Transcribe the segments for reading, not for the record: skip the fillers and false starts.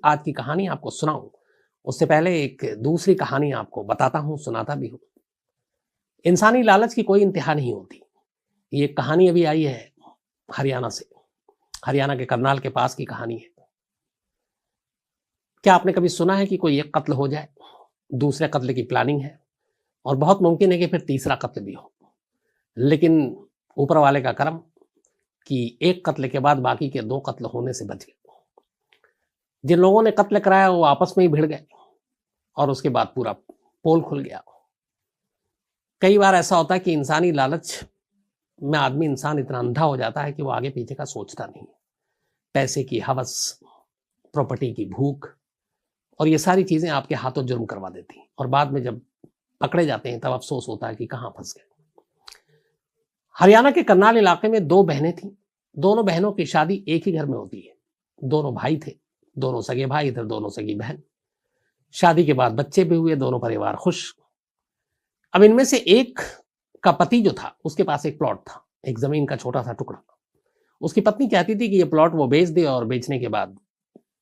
आज की कहानी आपको सुनाऊं, उससे पहले एक दूसरी कहानी आपको बताता हूं, सुनाता भी हूं। इंसानी लालच की कोई इंतहा नहीं होती। ये कहानी अभी आई है हरियाणा से। हरियाणा के करनाल के पास की कहानी है। क्या आपने कभी सुना है कि कोई एक कत्ल हो जाए, दूसरे कत्ल की प्लानिंग है और बहुत मुमकिन है कि फिर तीसरा कत्ल भी हो, लेकिन ऊपर वाले का करम कि एक कत्ल के बाद बाकी के 2 कत्ल होने से बच गए। जिन लोगों ने कत्ल कराया वो आपस में ही भिड़ गए और उसके बाद पूरा पोल खुल गया। कई बार ऐसा होता है कि इंसानी लालच में इंसान इतना अंधा हो जाता है कि वो आगे पीछे का सोचता नहीं। पैसे की हवस, प्रॉपर्टी की भूख और ये सारी चीजें आपके हाथों जुर्म करवा देती हैं और बाद में जब पकड़े जाते हैं तब अफसोस होता है कि कहां फंस गए। हरियाणा के करनाल इलाके में 2 बहनें थीं। दोनों बहनों की शादी एक ही घर में होती है। दोनों भाई थे, दोनों सगे भाई, इधर दोनों सगी बहन। शादी के बाद बच्चे भी हुए, दोनों परिवार खुश। अब इनमें से एक का पति जो था उसके पास एक प्लॉट था, एक जमीन का छोटा सा टुकड़ा। उसकी पत्नी चाहती थी कि ये प्लॉट वो बेच दे और बेचने के बाद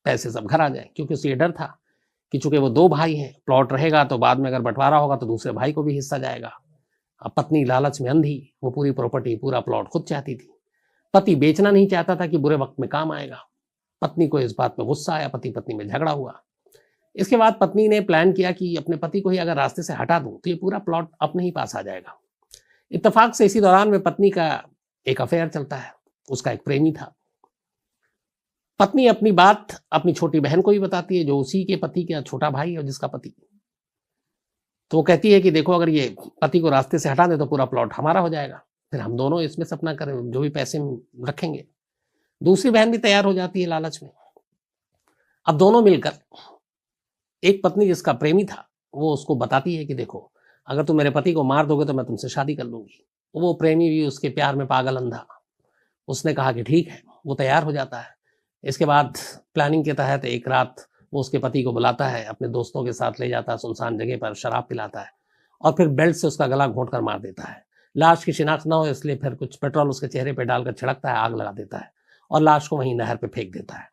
पैसे सब घर आ जाए, क्योंकि उसे ये डर था कि चूंकि वो 2 भाई हैं, प्लॉट रहेगा तो बाद में अगर बंटवारा होगा तो दूसरे भाई को भी हिस्सा जाएगा। अब पत्नी लालच में अंधी, वो पूरी प्रॉपर्टी, पूरा प्लॉट खुद चाहती थी। पति बेचना नहीं चाहता था कि बुरे वक्त में काम आएगा। पत्नी को इस बात पर गुस्सा आया, पति पत्नी में झगड़ा हुआ। इसके बाद पत्नी ने प्लान किया कि अपने पति को ही अगर रास्ते से हटा दूं तो ये पूरा प्लॉट अपने ही पास आ जाएगा। इत्तेफाक से इसी दौरान में पत्नी का एक अफेयर चलता है, उसका एक प्रेमी था। पत्नी अपनी बात अपनी छोटी बहन को ही बताती है, जो उसी के पति का छोटा भाई है, जिसका पति। तो वो कहती है कि देखो, अगर ये पति को रास्ते से हटा दे तो पूरा प्लॉट हमारा हो जाएगा, फिर हम दोनों इसमें से अपना करें, जो भी पैसे रखेंगे। दूसरी बहन भी तैयार हो जाती है लालच में। अब दोनों मिलकर, एक पत्नी जिसका प्रेमी था वो उसको बताती है कि देखो, अगर तुम मेरे पति को मार दोगे तो मैं तुमसे शादी कर लूंगी। वो प्रेमी भी उसके प्यार में पागल अंधा। उसने कहा कि ठीक है, वो तैयार हो जाता है। इसके बाद प्लानिंग के तहत एक रात वो उसके पति को बुलाता है, अपने दोस्तों के साथ ले जाता है सुनसान जगह पर, शराब पिलाता है और फिर बेल्ट से उसका गला घोंट कर मार देता है। लाश की शिनाख्त ना हो इसलिए फिर कुछ पेट्रोल उसके चेहरे पर डालकर छिड़कता है, आग लगा देता है और लाश को वहीं नहर पर फेंक देता है।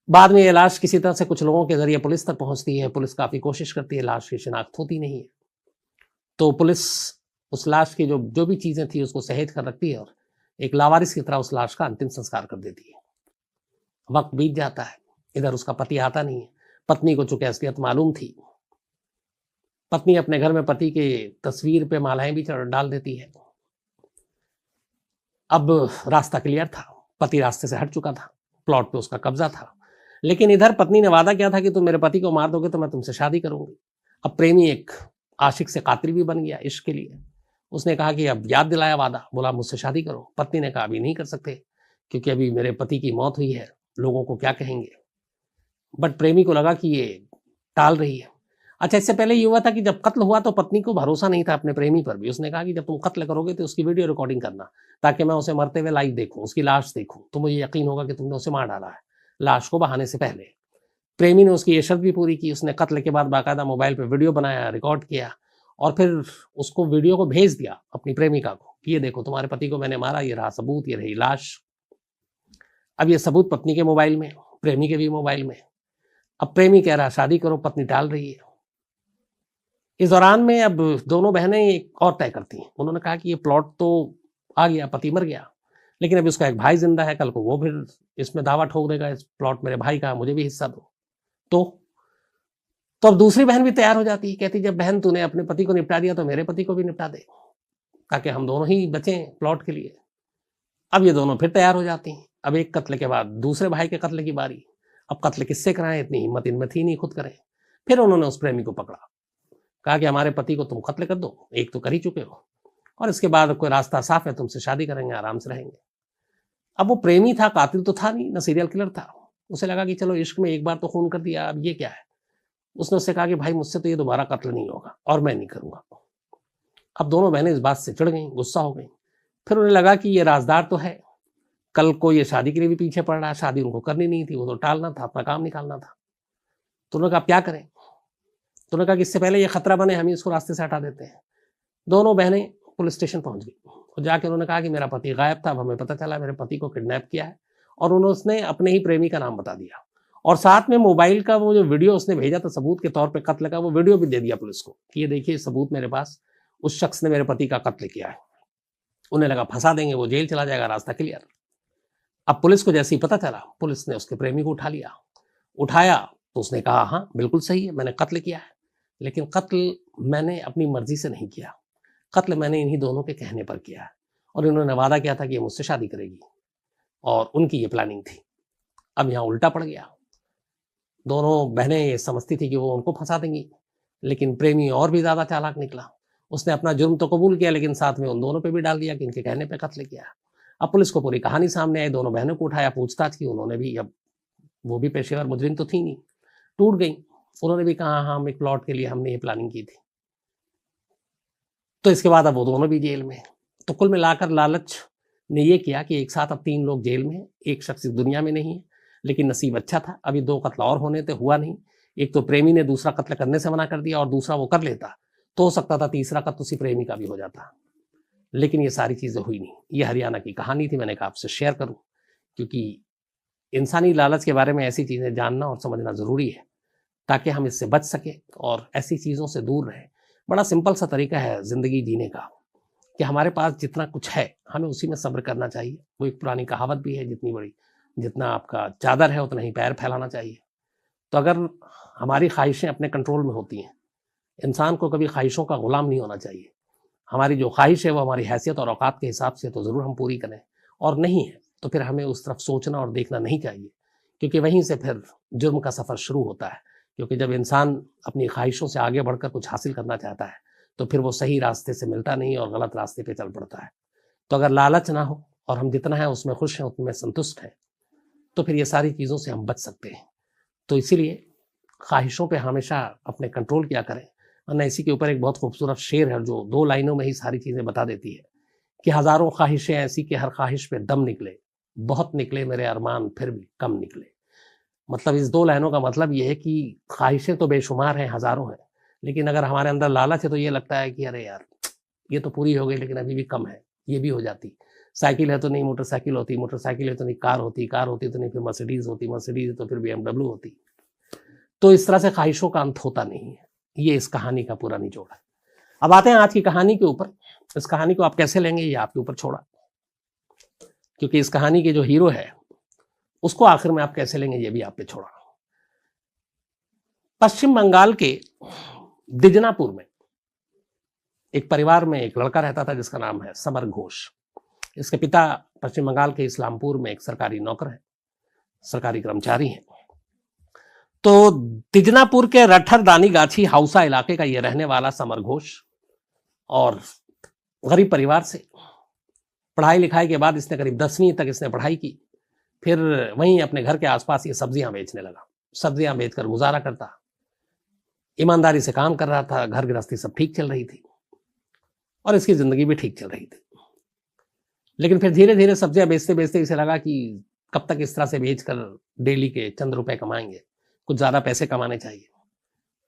बाद में ये लाश किसी तरह से कुछ लोगों के जरिए पुलिस तक पहुंचती है। पुलिस काफी कोशिश करती है, लाश की शिनाख्त होती नहीं है। तो पुलिस उस लाश की जो भी चीजें थी उसको सहेज कर रखती है और एक लावारिस की तरह उस लाश का अंतिम संस्कार कर देती है। वक्त बीत जाता है, इधर उसका पति आता नहीं है। पत्नी को चूंकि असलियत मालूम थी, पत्नी अपने घर में पति के तस्वीर पे मालाएं भी डाल देती है। अब रास्ता क्लियर था, पति रास्ते से हट चुका था, प्लॉट पे उसका कब्जा था। लेकिन इधर पत्नी ने वादा किया था कि तुम मेरे पति को मार दोगे तो मैं तुमसे शादी करूंगी। अब प्रेमी एक आशिक से कातिल भी बन गया इश्क के लिए। उसने कहा कि अब याद दिलाया वादा, बोला मुझसे शादी करो। पत्नी ने कहा अभी नहीं कर सकते, क्योंकि अभी मेरे पति की मौत हुई है, लोगों को क्या कहेंगे। बट प्रेमी को लगा कि ये टाल रही है। अच्छा, इससे पहले ये हुआ था कि जब कत्ल हुआ तो पत्नी को भरोसा नहीं था अपने प्रेमी पर भी। उसने कहा कि जब तुम कत्ल करोगे तो उसकी वीडियो रिकॉर्डिंग करना, ताकि मैं उसे मरते हुए लाइव देखूं, उसकी लाश देखूं, तो मुझे यकीन होगा कि तुमने उसे मार डाला है, लाश को बहाने से पहले। प्रेमी ने उसकी ये शर्त भी पूरी की। उसने कत्ल के बाद बाकायदा मोबाइल पर वीडियो बनाया, रिकॉर्ड किया और फिर उसको वीडियो को भेज दिया अपनी प्रेमिका को कि ये देखो, तुम्हारे पति को मैंने मारा, ये रहा सबूत, ये रही लाश। अब ये सबूत पत्नी के मोबाइल में, प्रेमी के भी मोबाइल में। अब प्रेमी कह रहा शादी करो, पत्नी टाल रही है। इस दौरान में अब दोनों बहनें एक और तय करती हैं। उन्होंने कहा कि ये प्लॉट तो आ गया, पति मर गया, लेकिन अभी उसका एक भाई जिंदा है, कल को वो फिर इसमें दावा ठोक देगा, इस प्लॉट मेरे भाई का, मुझे भी हिस्सा दो। तो अब दूसरी बहन भी तैयार हो जाती है, कहती जब बहन तूने अपने पति को निपटा दिया तो मेरे पति को भी निपटा दे, ताकि हम दोनों ही बचें प्लॉट के लिए। अब ये दोनों फिर तैयार हो जाती हैं। अब एक कत्ल के बाद दूसरे भाई के कत्ल की बारी। अब कत्ल किससे कराएं, इतनी हिम्मत इनमें थी नहीं खुद करें। फिर उन्होंने उस प्रेमी को पकड़ा, कहा कि हमारे पति को तुम कत्ल कर दो, एक तो कर ही चुके हो, और इसके बाद कोई रास्ता साफ है, तुमसे शादी करेंगे, आराम से रहेंगे। अब वो प्रेमी था, कातिल तो था नहीं, न सीरियल किलर था। उसे लगा कि चलो इश्क में एक बार तो खून कर दिया, अब ये क्या है। उसने उससे कहा कि भाई मुझसे तो ये दोबारा कत्ल नहीं होगा और मैं नहीं करूंगा। अब दोनों बहनें इस बात से चिढ़ गई, गुस्सा हो गई। फिर उन्हें लगा कि ये राजदार तो है, कल को ये शादी के लिए भी पीछे पड़ रहा है, शादी उनको करनी नहीं थी, वो तो टालना था, अपना काम निकालना था। तो उन्होंने कहा क्या करें। तो उन्होंने कहा कि इससे पहले ये खतरा बने, हम इसको रास्ते से हटा देते हैं। दोनों बहनें पुलिस स्टेशन पहुंच गई और जाके उन्होंने कहा कि मेरा पति गायब था, अब हमें पता चला मेरे पति को किडनैप किया है, और उन्होंने अपने ही प्रेमी का नाम बता दिया और साथ में मोबाइल का वो जो वीडियो उसने भेजा था सबूत के तौर पे कत्ल का, वो वीडियो भी दे दिया पुलिस को कि ये देखिए सबूत मेरे पास, उस शख्स ने मेरे पति का कत्ल किया है। उन्हें लगा फंसा देंगे, वो जेल चला जाएगा, रास्ता क्लियर। अब पुलिस को जैसे ही पता चला, पुलिस ने उसके प्रेमी को उठा लिया। उठाया तो उसने कहा हाँ बिल्कुल सही है, मैंने कत्ल किया है, लेकिन कत्ल मैंने अपनी मर्जी से नहीं किया, कत्ल मैंने इन्हीं दोनों के कहने पर किया है। और इन्होंने वादा किया था कि ये मुझसे शादी करेगी और उनकी ये प्लानिंग थी। अब यहाँ उल्टा पड़ गया। दोनों बहनें ये समझती थी कि वो उनको फंसा देंगी, लेकिन प्रेमी और भी ज्यादा चालाक निकला। उसने अपना जुर्म तो कबूल किया, लेकिन साथ में उन दोनों पे भी डाल दिया कि इनके कहने पे कत्ल किया। अब पुलिस को पूरी कहानी सामने आई, दोनों बहनों को उठाया, पूछताछ की उन्होंने भी। अब वो भी पेशेवर मुजरिम तो थी नहीं, टूट गई। उन्होंने भी कहा हाँ हम एक प्लॉट के लिए हमने ये प्लानिंग की थी। तो इसके बाद अब वो दोनों भी जेल में। तो कुल मिलाकर लालच ने ये किया कि एक साथ अब 3 लोग जेल में हैं, एक शख्स इस दुनिया में नहीं है। लेकिन नसीब अच्छा था, अभी 2 कत्ल और होने थे, हुआ नहीं। एक तो प्रेमी ने दूसरा कत्ल करने से मना कर दिया, और दूसरा वो कर लेता तो हो सकता था तीसरा कत्ल उसी प्रेमी का भी हो जाता। लेकिन ये सारी चीजें हुई नहीं। ये हरियाणा की कहानी थी, मैंने कहा आपसे शेयर करूं, क्योंकि इंसानी लालच के बारे में ऐसी चीजें जानना और समझना जरूरी है, ताकि हम इससे बच सके और ऐसी चीजों से दूर रहें। बड़ा सिंपल सा तरीका है जिंदगी जीने का कि हमारे पास जितना कुछ है हमें उसी में सब्र करना चाहिए। वो एक पुरानी कहावत भी है, जितना आपका चादर है उतना ही पैर फैलाना चाहिए। तो अगर हमारी ख्वाहिशें अपने कंट्रोल में होती हैं, इंसान को कभी ख्वाहिशों का गुलाम नहीं होना चाहिए। हमारी जो ख्वाहिश है वो हमारी हैसियत और औकात के हिसाब से तो ज़रूर हम पूरी करें, और नहीं है तो फिर हमें उस तरफ सोचना और देखना नहीं चाहिए, क्योंकि वहीं से फिर जुर्म का सफ़र शुरू होता है। क्योंकि जब इंसान अपनी ख्वाहिशों से आगे बढ़कर कुछ हासिल करना चाहता है तो फिर वो सही रास्ते से मिलता नहीं और गलत रास्ते पे चल पड़ता है। तो अगर लालच ना हो और हम जितना है उसमें खुश हैं, उतने में संतुष्ट हैं, तो फिर ये सारी चीज़ों से हम बच सकते हैं। तो इसीलिए ख्वाहिशों पे हमेशा अपने कंट्रोल किया करें। वरना इसी के ऊपर एक बहुत खूबसूरत शेर है जो 2 लाइनों में ही सारी चीज़ें बता देती है कि हज़ारों ख्वाहिशें ऐसी कि हर ख्वाहिश पे दम निकले, बहुत निकले मेरे अरमान फिर भी कम निकले। मतलब इस 2 लाइनों का मतलब ये है कि ख्वाहिशें तो बेशुमार हैं, हज़ारों हैं, लेकिन अगर हमारे अंदर लालच है तो ये लगता है कि अरे यार ये तो पूरी हो गई लेकिन अभी भी कम है, ये भी हो जाती। साइकिल है तो नहीं मोटरसाइकिल होती, मोटरसाइकिल है तो नहीं कार होती, कार होती तो नहीं फिर मर्सिडीज़ होती, मर्सिडीज़ है तो फिर BMW होती। तो इस तरह से ख्वाहिशों का अंत होता नहीं है। ये इस कहानी का पूरा निचोड़ है। अब आते हैं आज की कहानी के ऊपर। इस कहानी को आप कैसे लेंगे ये आपके ऊपर छोड़ा, क्योंकि इस कहानी के जो हीरो है उसको आखिर में आप कैसे लेंगे ये भी आप पे छोड़ा। पश्चिम बंगाल के दिजनापुर में एक परिवार में एक लड़का रहता था जिसका नाम है समर घोष। इसके पिता पश्चिम बंगाल के इस्लामपुर में एक सरकारी नौकर है, सरकारी कर्मचारी हैं। तो दिजनापुर के रट्ठरदानी गाछी हाउसा इलाके का ये रहने वाला समर घोष, और गरीब परिवार से, पढ़ाई लिखाई के बाद इसने करीब 10वीं तक इसने पढ़ाई की। फिर वहीं अपने घर के आसपास ये सब्जियां बेचने लगा। सब्जियां बेचकर गुजारा करता, ईमानदारी से काम कर रहा था, घर गृहस्थी सब ठीक चल रही थी और इसकी जिंदगी भी ठीक चल रही थी। लेकिन फिर धीरे धीरे सब्जियां बेचते बेचते इसे लगा कि कब तक इस तरह से बेचकर डेली के चंद रुपए कमाएंगे, कुछ ज़्यादा पैसे कमाने चाहिए।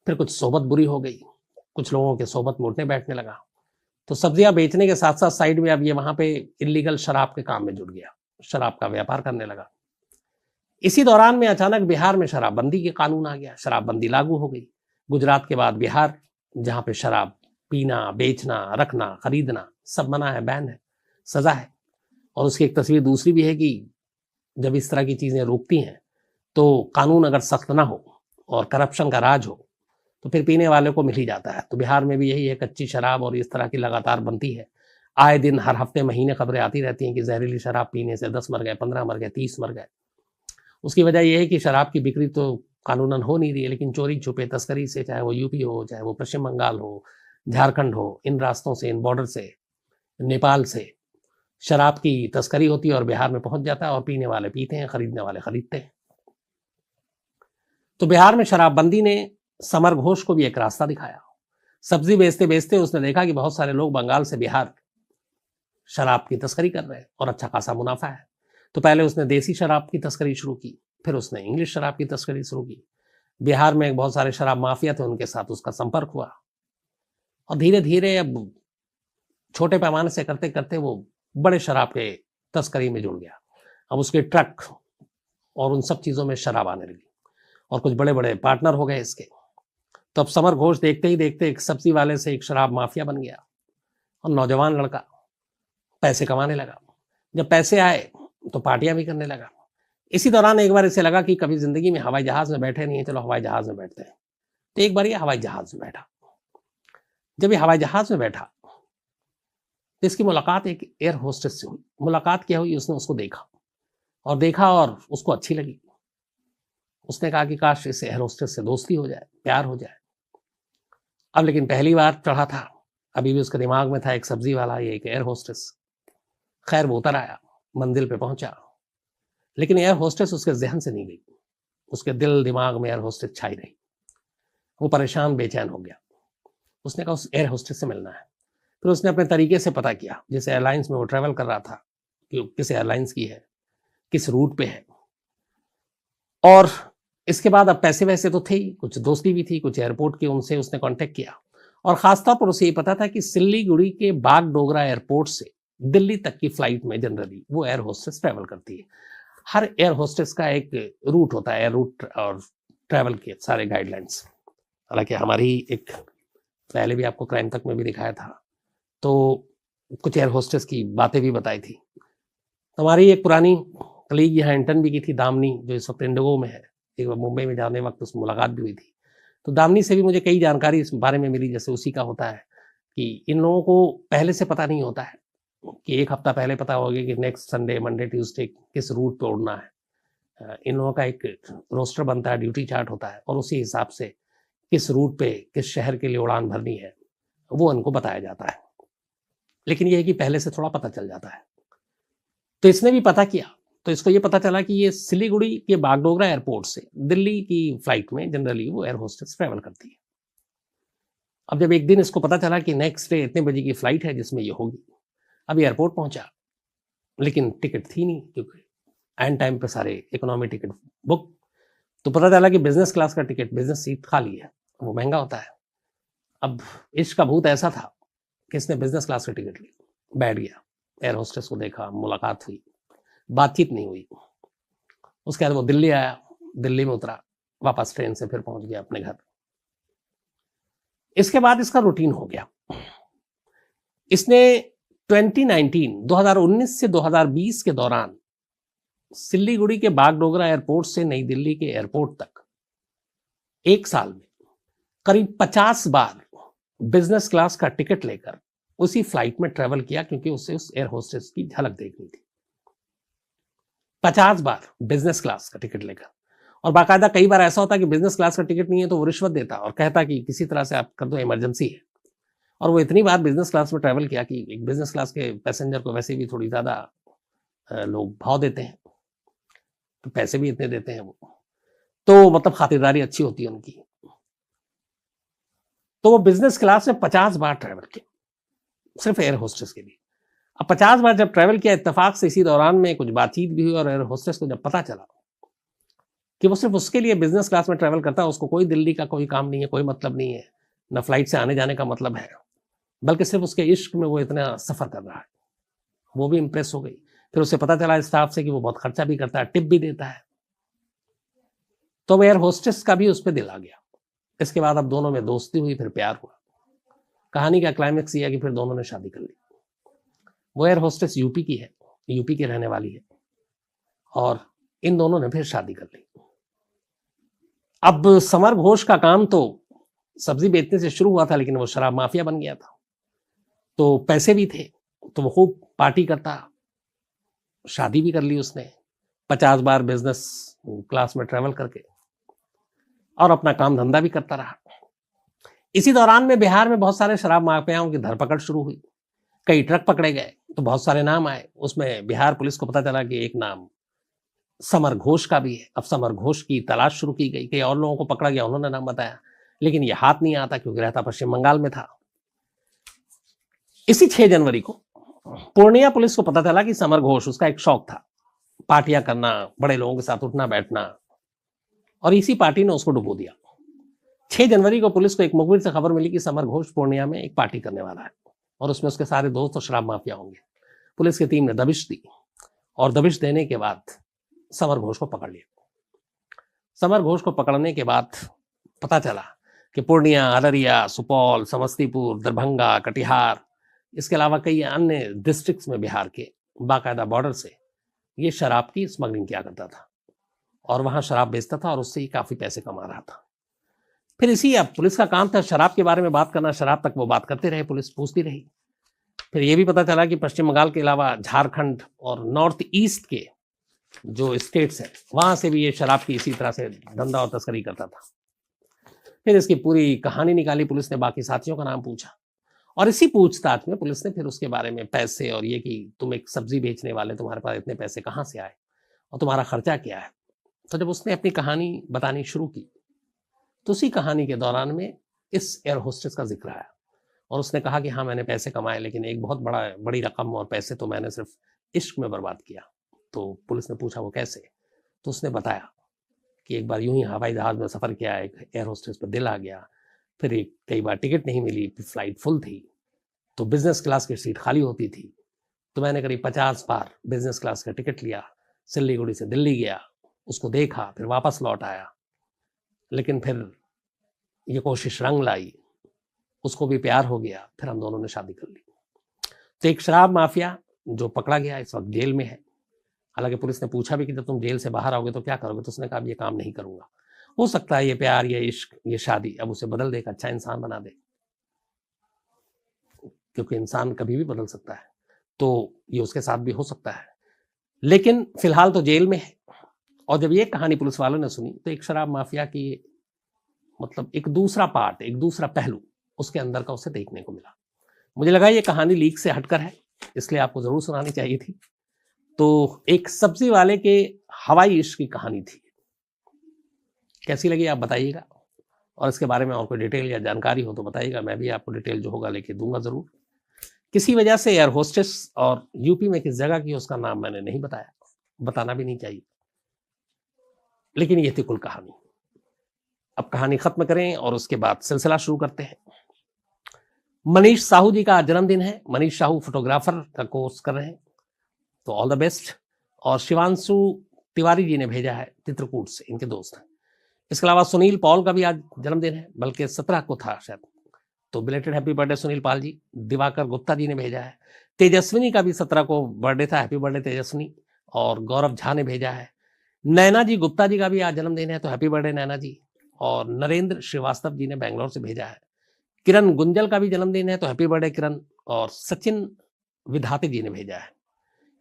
फिर कुछ सोबत बुरी हो गई, कुछ लोगों के सोबत में उठने बैठने लगा। तो सब्जियां बेचने के साथ साथ साइड में अब ये वहां पे इलीगल शराब के काम में जुट गया, शराब का व्यापार करने लगा। इसी दौरान में अचानक बिहार में शराबबंदी के कानून आ गया, शराबबंदी लागू हो गई। गुजरात के बाद बिहार, जहां पे शराब पीना, बेचना, रखना, खरीदना सब मना है, बैन है, सजा है। और उसकी एक तस्वीर दूसरी भी है कि जब इस तरह की चीजें रोकती हैं तो कानून अगर सख्त ना हो और करप्शन का राज हो तो फिर पीने वाले को मिल ही जाता है। तो बिहार में भी यही है, कच्ची शराब और इस तरह की लगातार बनती है। आए दिन हर हफ्ते महीने खबरें आती रहती हैं कि जहरीली शराब पीने से 10 मर गए, 15 मर गए, 30 मर गए। उसकी वजह यह है कि शराब की बिक्री तो कानूनन हो नहीं रही है, लेकिन चोरी छुपे तस्करी से, चाहे वो यूपी हो, चाहे वो पश्चिम बंगाल हो, झारखंड हो, इन रास्तों से, इन बॉर्डर से, नेपाल से शराब की तस्करी होती है और बिहार में पहुंच जाता है और पीने वाले पीते हैं, खरीदने वाले खरीदते हैं। तो बिहार में शराबबंदी ने समर घोष को भी एक रास्ता दिखाया। सब्जी बेचते बेचते उसने देखा कि बहुत सारे लोग बंगाल से बिहार शराब की तस्करी कर रहे हैं और अच्छा खासा मुनाफा है। तो पहले उसने देसी शराब की तस्करी शुरू की, फिर उसने इंग्लिश शराब की तस्करी शुरू की। बिहार में बहुत सारे शराब माफिया थे, उनके साथ उसका संपर्क हुआ और धीरे धीरे अब छोटे पैमाने से करते करते वो बड़े शराब के तस्करी में जुड़ गया। अब उसके ट्रक और उन सब चीज़ों में शराब आने लगी। और कुछ बड़े बड़े पार्टनर हो गए इसके। तो अब समर घोष देखते ही देखते एक सब्जी वाले से एक शराब माफिया बन गया और नौजवान लड़का पैसे कमाने लगा। जब पैसे आए तो पार्टियां भी करने लगा। इसी दौरान एक बार इसे लगा कि कभी जिंदगी में हवाई जहाज में बैठे नहीं है, चलो हवाई जहाज में बैठते हैं। तो एक बार ये हवाई जहाज में बैठा। जब ये हवाई जहाज में बैठा तो इसकी मुलाकात एक एयर होस्टेस से हुई। मुलाकात क्या हुई, उसने उसको देखा और उसको अच्छी लगी। उसने कहा कि काश इस एयर होस्टेस से दोस्ती हो जाए, प्यार हो जाए। अब लेकिन पहली बार चढ़ा था, अभी भी उसके दिमाग में था एक सब्जी वाला, ये एक एयर होस्टेस। खैर वो उतर आया, मंजिल पे पहुंचा, लेकिन एयर होस्टेस उसके जहन से नहीं गई। उसके दिल दिमाग में एयर होस्टेस छाई रही। वो परेशान बेचैन हो गया। उसने कहा उस एयर होस्टेस से मिलना है। फिर उसने अपने तरीके से पता किया, जिस एयरलाइंस में वो ट्रेवल कर रहा था कि किस एयरलाइंस की है, किस रूट पे है। और इसके बाद अब पैसे वैसे तो थे ही, कुछ दोस्ती भी थी, कुछ एयरपोर्ट की, उनसे उसने कांटेक्ट किया। और खासतौर पर उसे ये पता था कि सिल्लीगुड़ी के बागडोगरा एयरपोर्ट से दिल्ली तक की फ्लाइट में जनरली वो एयर होस्टेस ट्रैवल करती है। हर एयर होस्टेस का एक रूट होता है, एयर रूट और ट्रैवल के सारे गाइडलाइंस। हालांकि हमारी एक पहले भी आपको क्राइम तक में भी दिखाया था, तो कुछ एयर होस्टेस की बातें भी बताई थी। हमारी एक पुरानी कलीग यहाँ इंटर्न भी की थी, दामनी, जो इस वक्त इंडिगो में है। एक बार मुंबई में जाने वक्त उससे मुलाकात भी हुई थी। तो दामनी से भी मुझे कई जानकारी इस बारे में मिली, जैसे उसी का होता है कि इन लोगों को पहले से पता नहीं होता है कि एक हफ्ता पहले पता होगा कि नेक्स्ट संडे, मंडे, ट्यूसडे किस रूट पे उड़ना है। इन लोगों का एक रोस्टर बनता है, ड्यूटी चार्ट होता है, और उसी हिसाब से किस रूट पे किस शहर के लिए उड़ान भरनी है वो उनको बताया जाता है। लेकिन यह है कि पहले से थोड़ा पता चल जाता है। तो इसने भी पता किया, तो इसको ये पता चला कि ये सिलीगुड़ी के बागडोगरा एयरपोर्ट से दिल्ली की फ्लाइट में जनरली वो एयर होस्टेस ट्रैवल करती है। अब जब एक दिन इसको पता चला कि नेक्स्ट डे इतने बजे की फ्लाइट है जिसमें ये होगी, अब एयरपोर्ट पहुंचा, लेकिन टिकट थी नहीं, क्योंकि एंड टाइम पे सारे इकोनॉमी टिकट बुक। तो पता चला कि बिजनेस क्लास का टिकट, बिजनेस सीट खाली है, वो महंगा होता है। अब इश्क का भूत ऐसा था कि इसने बिजनेस क्लास का टिकट लिया, बैठ गया, एयर होस्टेस को देखा, मुलाकात हुई, बातचीत नहीं हुई। उसके बाद वो दिल्ली आया, दिल्ली में उतरा, वापस ट्रेन से फिर पहुंच गया अपने घर। इसके बाद इसका रूटीन हो गया। इसने 2019 से 2020 के दौरान सिल्लीगुड़ी के बागडोगरा एयरपोर्ट से नई दिल्ली के एयरपोर्ट तक एक साल में करीब 50 बार बिजनेस क्लास का टिकट लेकर उसी फ्लाइट में ट्रेवल किया, क्योंकि उसे उस एयर होस्टेस की झलक देखनी थी। 50 बार बिजनेस क्लास का टिकट लेकर। और बाकायदा कई बार ऐसा होता कि बिजनेस क्लास का टिकट नहीं है तो वो रिश्वत देता और कहता कि किसी तरह से आप कर दो, इमरजेंसी है। और वो इतनी बार बिजनेस क्लास में ट्रैवल किया कि एक बिजनेस क्लास के पैसेंजर को वैसे भी थोड़ी ज्यादा लोग भाव देते हैं, तो पैसे भी इतने देते हैं वो, तो मतलब खातिरदारी अच्छी होती है उनकी। तो वो बिजनेस क्लास में 50 बार ट्रैवल किया, सिर्फ एयर होस्टेस के लिए। अब 50 बार जब ट्रैवल किया, इत्तेफाक से इसी दौरान में कुछ बातचीत भी हुई, और एयर होस्टेस को जब पता चला कि वो सिर्फ उसके लिए बिजनेस क्लास में ट्रैवल करता है, उसको कोई दिल्ली का कोई काम नहीं है, कोई मतलब नहीं है, ना फ्लाइट से आने जाने का मतलब है, बल्कि सिर्फ उसके इश्क में वो इतना सफर कर रहा है, वो भी इंप्रेस हो गई। फिर उसे पता चला स्टाफ से कि वो बहुत खर्चा भी करता है, टिप भी देता है, तो एयर होस्टेस का भी उस पर दिल आ गया। इसके बाद अब दोनों में दोस्ती हुई, फिर प्यार हुआ। कहानी का क्लाइमेक्स ये है कि फिर दोनों ने शादी कर ली। वो एयर होस्टेस यूपी की है, यूपी की रहने वाली है, और इन दोनों ने फिर शादी कर ली। अब समर घोष का काम तो सब्जी बेचने से शुरू हुआ था, लेकिन वो शराब माफिया बन गया था। तो पैसे भी थे, तो वो खूब पार्टी करता, शादी भी कर ली उसने 50 बार बिजनेस क्लास में ट्रेवल करके, और अपना काम धंधा भी करता रहा। इसी दौरान में बिहार में बहुत सारे शराब माफियाओं की धरपकड़ शुरू हुई, कई ट्रक पकड़े गए, तो बहुत सारे नाम आए। उसमें बिहार पुलिस को पता चला कि एक नाम समर घोष का भी है। अब समर घोष की तलाश शुरू की गई, कई और लोगों को पकड़ा गया, उन्होंने नाम बताया, लेकिन ये हाथ नहीं आता क्योंकि रहता पश्चिम बंगाल में था। इसी 6 जनवरी को पूर्णिया पुलिस को पता चला कि समर घोष, उसका एक शौक था पार्टियां करना, बड़े लोगों के साथ उठना बैठना, और इसी पार्टी ने उसको डुबो दिया। 6 जनवरी को पुलिस को एक मुखबिर से खबर मिली कि समर घोष पूर्णिया में एक पार्टी करने वाला है, और उसमें उसके सारे दोस्त और शराब माफिया होंगे। पुलिस की टीम ने दबिश दी, और दबिश देने के बाद समर घोष को पकड़ लिया। समर घोष को पकड़ने के बाद पता चला कि पूर्णिया, अररिया, सुपौल, समस्तीपुर, दरभंगा, कटिहार, इसके अलावा कई अन्य डिस्ट्रिक्ट्स में बिहार के बाकायदा बॉर्डर से ये शराब की स्मगलिंग किया करता था और वहां शराब बेचता था और उससे ही काफी पैसे कमा रहा था। फिर इसी, अब पुलिस का काम था शराब के बारे में बात करना, शराब तक वो बात करते रहे, पुलिस पूछती रही। फिर ये भी पता चला कि पश्चिम बंगाल के अलावा झारखंड और नॉर्थ ईस्ट के जो स्टेट्स हैं वहां से भी ये शराब की इसी तरह से धंधा और तस्करी करता था। फिर इसकी पूरी कहानी निकाली पुलिस ने, बाकी साथियों का नाम पूछा और इसी पूछताछ में पुलिस ने फिर उसके बारे में पैसे और ये कि तुम एक सब्जी बेचने वाले, तुम्हारे पास इतने पैसे कहाँ से आए और तुम्हारा खर्चा क्या है। तो जब उसने अपनी कहानी बतानी शुरू की तो उसी कहानी के दौरान में इस एयर होस्टेस का जिक्र आया और उसने कहा कि हाँ मैंने पैसे कमाए, लेकिन एक बहुत बड़ी रकम और पैसे तो मैंने सिर्फ इश्क में बर्बाद किया। तो पुलिस ने पूछा वो कैसे, तो उसने बताया कि एक बार यूं ही हवाई जहाज में सफ़र किया, एक एयर होस्टेस पर दिल आ गया, फिर कई बार टिकट नहीं मिली, फ्लाइट फुल थी तो बिजनेस क्लास की सीट खाली होती थी, तो मैंने करीब 50 बार बिजनेस क्लास का टिकट लिया, सिल्लीगुड़ी से दिल्ली गया, उसको देखा, फिर वापस लौट आया, लेकिन फिर ये कोशिश रंग लाई, उसको भी प्यार हो गया, फिर हम दोनों ने शादी कर ली। तो एक शराब माफिया जो पकड़ा गया इस वक्त जेल में है। हालांकि पुलिस ने पूछा भी कि जब तुम जेल से बाहर आओगे तो क्या करोगे, तो उसने कहा ये काम नहीं करूंगा। हो सकता है ये प्यार, ये इश्क, ये शादी अब उसे बदल दे, एक अच्छा इंसान बना दे, क्योंकि इंसान कभी भी बदल सकता है, तो ये उसके साथ भी हो सकता है। लेकिन फिलहाल तो जेल में है। और जब ये कहानी पुलिस वालों ने सुनी तो एक शराब माफिया की मतलब एक दूसरा पार्ट, एक दूसरा पहलू उसके अंदर का उसे देखने को मिला। मुझे लगा ये कहानी लीक से हटकर है, इसलिए आपको जरूर सुनानी चाहिए थी। तो एक सब्जी वाले के हवाई इश्क की कहानी थी। कैसी लगी आप बताइएगा, और इसके बारे में और कोई डिटेल या जानकारी हो तो बताइएगा, मैं भी आपको डिटेल जो होगा लेके दूंगा जरूर। किसी वजह से एयर होस्टेस और यूपी में किस जगह की उसका नाम मैंने नहीं बताया, बताना भी नहीं चाहिए, लेकिन ये थी कुल कहानी। अब कहानी खत्म करें और उसके बाद सिलसिला शुरू करते हैं। मनीष साहू जी का जन्मदिन है। मनीष साहू फोटोग्राफर का कोर्स कर रहे हैं, तो ऑल द बेस्ट। और शिवांशु तिवारी जी ने भेजा है चित्रकूट से, इनके दोस्त हैं। इसके अलावा सुनील पॉल का भी आज जन्मदिन है, बल्कि 17 को था शायद, तो belated happy birthday Sunil Pal ji. Diwakar Gupta ji ने भेजा है। तेजस्विनी का भी 17 को बर्थडे था, हैप्पी बर्थडे तेजस्विनी। और गौरव झा ने भेजा है। नैना जी गुप्ता जी का भी आज जन्मदिन है, तो हैप्पी बर्थडे नैना जी। और नरेंद्र श्रीवास्तव जी ने बैंगलोर से भेजा है। किरण गुंजल का भी जन्मदिन है, तो हैप्पी बर्थडे किरण। और सचिन विधाते जी ने भेजा है।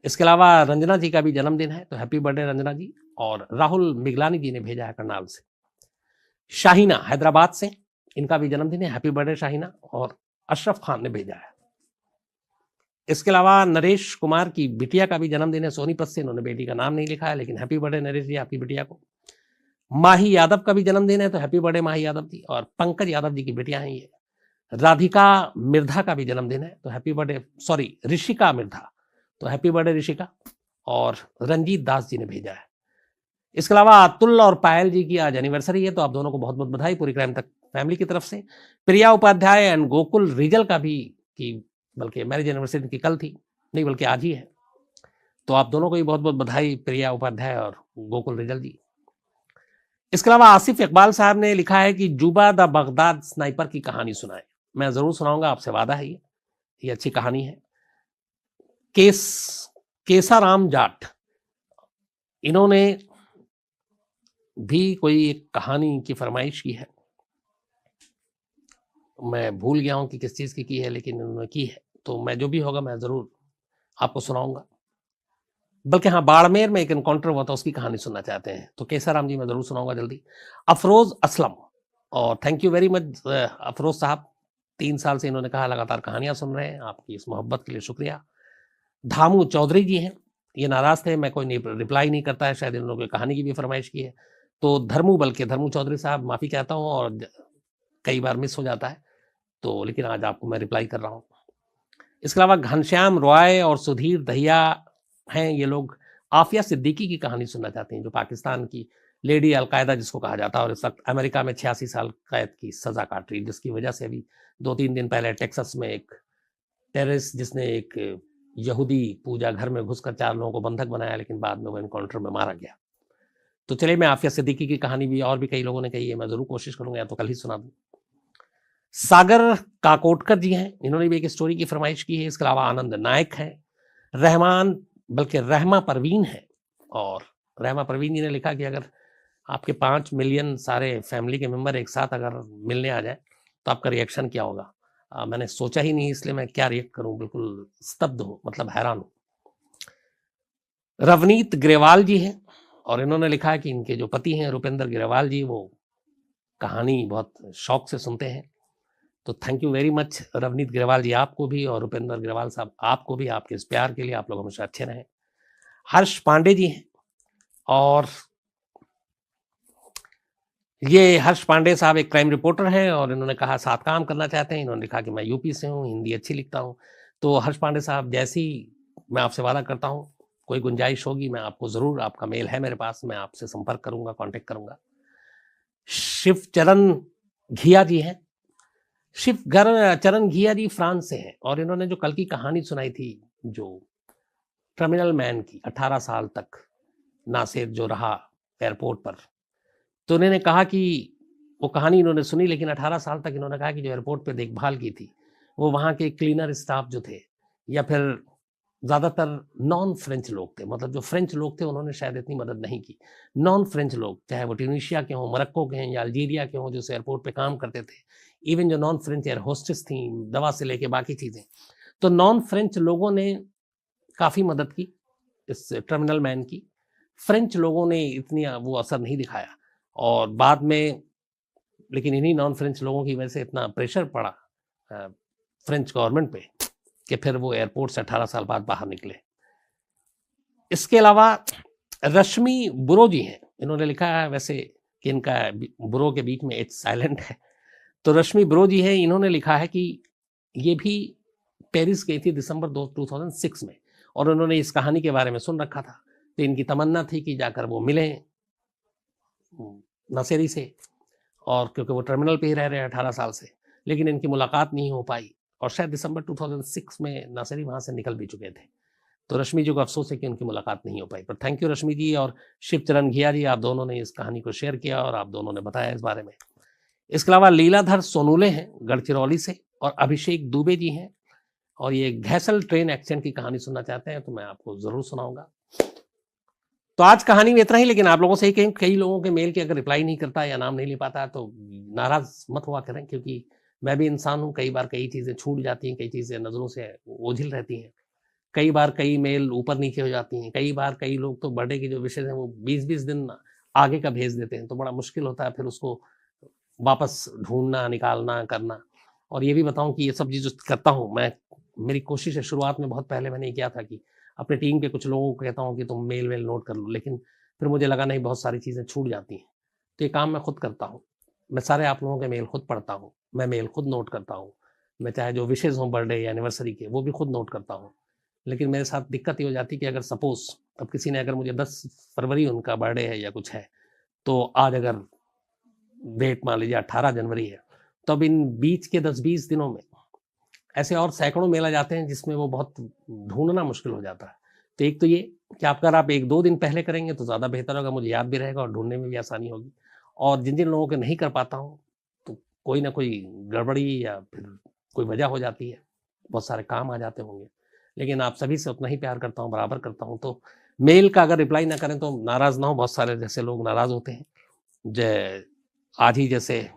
इसके अलावा रंजना जी का भी जन्मदिन है, तो हैप्पी बर्थडे रंजना जी। और राहुल मिगलानी जी ने भेजा है करनाल से। शाहीना हैदराबाद से, इनका भी जन्मदिन है, हैप्पी बर्थडे शाहीना। और अशरफ खान ने भेजा है। इसके अलावा नरेश कुमार की बिटिया का भी जन्मदिन है, सोनीपत से। इन्होंने बेटी का नाम नहीं लिखा है, लेकिन हैप्पी बर्थडे नरेश जी आपकी बिटिया को। माही यादव का भी जन्मदिन है, तो हैप्पी बर्थडे माही यादव जी। और पंकज यादव जी की बेटियां हैं ये। राधिका मिर्धा का भी जन्मदिन है, तो happy birthday, sorry Rishika Mirdha, तो हैप्पी बर्थडे ऋषिका। और रंजीत दास जी ने भेजा है। इसके अलावा अतुल और पायल जी की आज एनिवर्सरी है, तो आप दोनों को बहुत बहुत बधाई पूरी क्राइम तक फैमिली की तरफ से। प्रिया उपाध्याय एंड गोकुल रिजल का भी, की बल्कि मैरिज एनिवर्सरी की कल थी, नहीं बल्कि आज ही है, तो आप दोनों को भी बहुत बहुत बधाई, प्रिया उपाध्याय और गोकुल रिजल जी। इसके अलावा आसिफ इकबाल साहब ने लिखा है कि जुबा द बगदाद स्नाइपर की कहानी सुनाए। मैं जरूर सुनाऊंगा, आपसे वादा है, ये अच्छी कहानी है। केसाराम जाट, इन्होंने भी कोई एक कहानी की फरमाइश की है, मैं भूल गया हूं कि किस चीज की है, लेकिन उन्होंने की है, तो मैं जो भी होगा मैं जरूर आपको सुनाऊंगा। बल्कि हाँ, बाड़मेर में एक एनकाउंटर हुआ था, उसकी कहानी सुनना चाहते हैं तो केसाराम जी मैं जरूर सुनाऊंगा जल्दी। अफरोज असलम, और thank you very much Afroz साहब, 3 साल से इन्होंने कहा लगातार कहानियां सुन रहे हैं, आपकी इस मोहब्बत के लिए शुक्रिया। धामू चौधरी जी हैं, ये नाराज थे, मैं कोई रिप्लाई नहीं करता है, शायद इन लोगों ने कहानी की भी फरमाइश की है, तो धर्मू चौधरी साहब माफी चाहता हूँ, और कई बार मिस हो जाता है, तो लेकिन आज आपको मैं रिप्लाई कर रहा हूँ। इसके अलावा घनश्याम रॉय और सुधीर दहिया हैं, ये लोग आफिया सिद्दीकी की कहानी सुनना चाहते हैं, जो पाकिस्तान की लेडी अलकायदा जिसको कहा जाता है, और इस वक्त अमेरिका में 86 साल कैद की सजा काट रही, जिसकी वजह से अभी 2-3 दिन पहले टेक्सास में एक टेररिस्ट जिसने एक यहूदी पूजा घर में घुसकर 4 लोगों को बंधक बनाया, लेकिन बाद में वो एनकाउंटर में मारा गया। तो चलिए मैं आफिया सिद्दीकी की कहानी भी और भी कई लोगों ने कही है, मैं ज़रूर कोशिश करूँगा या तो कल ही सुना दूँ। सागर काकोडकर जी हैं, इन्होंने भी एक स्टोरी की फरमाइश की है। इसके अलावा आनंद नायक हैं, रहमा परवीन है, और रहमा परवीन जी ने लिखा कि अगर आपके 5 मिलियन सारे फैमिली के मेंबर एक साथ अगर मिलने आ जाए तो आपका रिएक्शन क्या होगा। मैंने सोचा ही नहीं, इसलिए मैं क्या रिएक्ट करूं, बिल्कुल स्तब्ध हूं, मतलब हैरान हूं। रवनीत ग्रेवाल जी हैं, और इन्होंने लिखा है कि इनके जो पति हैं रुपेंद्र ग्रेवाल जी, वो कहानी बहुत शौक से सुनते हैं। तो thank you very much Ravneet Grewal ji, आपको भी, और रुपेंद्र ग्रेवाल साहब आपको भी, आपके इस प्यार के लिए। आप लोग हमेशा अच्छे रहें। हर्ष पांडे जी हैं, और ये हर्ष पांडे साहब एक क्राइम रिपोर्टर हैं, और इन्होंने कहा साथ काम करना चाहते हैं। इन्होंने लिखा कि मैं यूपी से हूँ, हिंदी अच्छी लिखता हूँ। तो हर्ष पांडे साहब, जैसी मैं आपसे वादा करता हूँ, कोई गुंजाइश होगी मैं आपको ज़रूर, आपका मेल है मेरे पास, मैं आपसे संपर्क करूँगा, कॉन्टेक्ट करूँगा। शिवचरण घिया जी हैं, शिवचरण घिया जी फ्रांस से हैं, और इन्होंने जो कल की कहानी सुनाई थी, जो टर्मिनल मैन की, 18 साल तक नासिर जो रहा एयरपोर्ट पर, तो उन्होंने कहा कि वो कहानी इन्होंने सुनी, लेकिन 18 साल तक इन्होंने कहा कि जो एयरपोर्ट पे देखभाल की थी, वो वहाँ के क्लीनर स्टाफ जो थे, या फिर ज़्यादातर नॉन फ्रेंच लोग थे, मतलब जो फ्रेंच लोग थे उन्होंने शायद इतनी मदद नहीं की। नॉन फ्रेंच लोग, चाहे वो ट्यूनीशिया के हों, मोरक्को के हैं, या अल्जीरिया के हों, जो उस एयरपोर्ट पे काम करते थे, इवन जो नॉन फ्रेंच एयर होस्टेस थी, दवा से लेके बाकी चीज़ें, तो नॉन फ्रेंच लोगों ने काफ़ी मदद की इस टर्मिनल मैन की। फ्रेंच लोगों ने इतनी वो असर नहीं दिखाया, और बाद में लेकिन इन्हीं नॉन फ्रेंच लोगों की वजह से इतना प्रेशर पड़ा फ्रेंच गवर्नमेंट पे कि फिर वो एयरपोर्ट से 18 साल बाद बाहर निकले। इसके अलावा रश्मि बुरो जी हैं, इन्होंने लिखा है वैसे कि इनका बुरो के बीच में एच साइलेंट है। तो रश्मि बुरो जी हैं, इन्होंने लिखा है कि ये भी पेरिस गई थी दिसंबर 2006 में, और उन्होंने इस कहानी के बारे में सुन रखा था। तो इनकी तमन्ना थी कि जाकर वो मिलें नसेरी से, और क्योंकि वो टर्मिनल पे ही रह रहे हैं 18 साल से, लेकिन इनकी मुलाकात नहीं हो पाई, और शायद दिसंबर 2006 में नसेरी वहाँ से निकल भी चुके थे। तो रश्मि जी को अफसोस है कि उनकी मुलाकात नहीं हो पाई। पर थैंक यू रश्मि जी और शिवचरण घिया जी, आप दोनों ने इस कहानी को शेयर किया और आप दोनों ने बताया इस बारे में। इसके अलावा लीलाधर सोनूले हैं गढ़चिरौली से, और अभिषेक दुबे जी हैं, और ये घैसल ट्रेन एक्सीडेंट की कहानी सुनना चाहते हैं, तो मैं आपको ज़रूर सुनाऊंगा। तो आज कहानी में इतना ही, लेकिन आप लोगों से ही कई लोगों के मेल के अगर रिप्लाई नहीं करता या नाम नहीं ले पाता तो नाराज़ मत हुआ करें, क्योंकि मैं भी इंसान हूँ, कई बार कई चीज़ें छूट जाती हैं, कई चीज़ें नज़रों से ओझल रहती हैं, कई बार कई मेल ऊपर नीचे हो जाती हैं, कई बार कई लोग तो बर्थडे के जो विशेज़ हैं वो 20-20 दिन आगे का भेज देते हैं, तो बड़ा मुश्किल होता है फिर उसको वापस ढूँढना, निकालना, करना। और ये भी बताऊँ कि ये सब चीज़ जो करता हूँ मैं, मेरी कोशिश है, शुरुआत में बहुत पहले मैंने किया था कि अपने टीम के कुछ लोगों को कहता हूँ कि तुम मेल वेल नोट कर लो, लेकिन फिर मुझे लगा नहीं, बहुत सारी चीज़ें छूट जाती हैं। तो ये काम मैं खुद करता हूँ। मैं सारे आप लोगों के मेल खुद पढ़ता हूँ, मैं मेल खुद नोट करता हूँ। मैं चाहे जो विशेज़ हों बर्थडे या एनिवर्सरी के, वो भी खुद नोट करता हूँ। लेकिन मेरे साथ दिक्कत ये हो जाती है कि अगर सपोज़ अब किसी ने, अगर मुझे 10 फरवरी उनका बर्थडे है या कुछ है, तो आज अगर डेट मान लीजिए 18 जनवरी है, तो अब इन बीच के 10-20 दिनों में ऐसे और सैकड़ों मेल आ जाते हैं जिसमें वो बहुत ढूँढना मुश्किल हो जाता है। तो एक तो ये कि अगर आप 1-2 दिन पहले करेंगे तो ज़्यादा बेहतर होगा, मुझे याद भी रहेगा और ढूँढने में भी आसानी होगी। और जिन-जिन लोगों को नहीं कर पाता हूँ, तो कोई ना कोई गड़बड़ी या फिर कोई वजह हो जाती है, बहुत सारे काम आ जाते होंगे। लेकिन आप सभी से उतना ही प्यार करता हूँ, बराबर करता हूँ, तो मेल का अगर रिप्लाई ना करें तो नाराज़ ना हो, बहुत सारे जैसे लोग नाराज़ होते हैं। आज ही जैसे